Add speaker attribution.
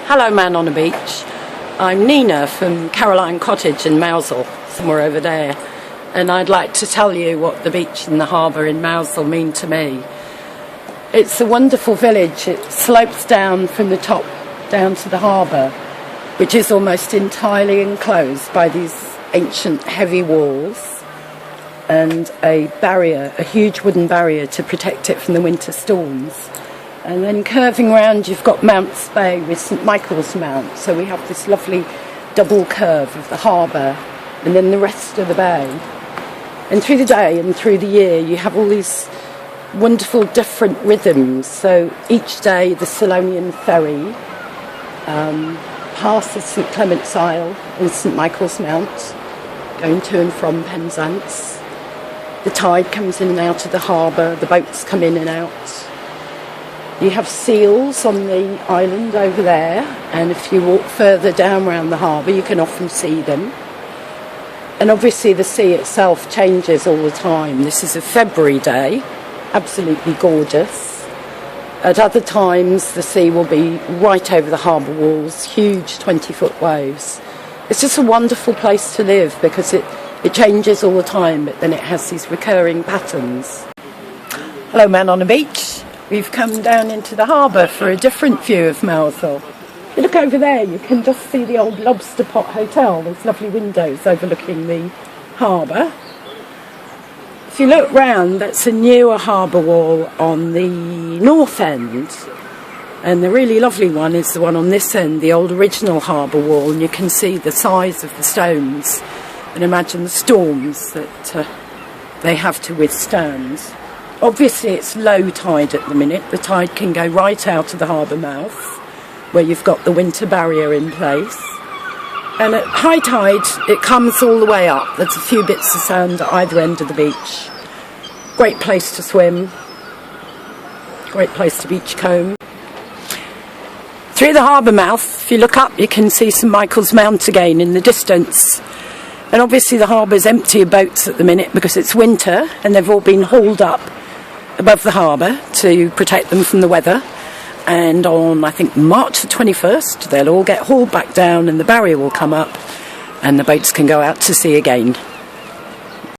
Speaker 1: Hello man on a beach. I'm Nina from Cottage in Mousehole, somewhere over there, and I'd like to tell you what the beach and the harbour in Mousehole mean to me. It's a wonderful village. It slopes down from the top down to the harbour, which is almost entirely enclosed by these ancient heavy walls and a barrier, a huge wooden barrier to protect it from the winter storms. And then curving round, you've got Mounts Bay with St Michael's Mount, so we have this lovely double curve of the harbour and then the rest of the bay. And through the day and through the year you have all these wonderful different rhythms. So each day the Selonian ferry passes St Clement's Isle and St Michael's Mount, going to and from Penzance. The tide comes in and out of the harbour, the boats come in and out. You have seals on the island over there, and if you walk further down around the harbour you can often see them. And obviously the sea itself changes all the time. This is a February day, absolutely gorgeous. At other times the sea will be right over the harbour walls, huge 20-foot waves. It's just a wonderful place to live because it changes all the time, but then it has these recurring patterns. Hello man on a beach. We've come down into the harbour for a different view of Mousehole. If you look over there, you can just see the old Lobster Pot Hotel. There's lovely windows overlooking the harbour. If you look round, that's a newer harbour wall on the north end. And the really lovely one is the one on this end, the old original harbour wall. And you can see the size of the stones and imagine the storms that they have to withstand. Obviously it's low tide at the minute. The tide can go right out of the harbour mouth where you've got the winter barrier in place. And at high tide it comes all the way up. There's a few bits of sand at either end of the beach. Great place to swim. Great place to beachcomb. Through the harbour mouth, if you look up you can see St Michael's Mount again in the distance. And obviously the harbour's empty of boats at the minute because it's winter and they've all been hauled up above the harbour to protect them from the weather, and on I think March the 21st they'll all get hauled back down and the barrier will come up and the boats can go out to sea again.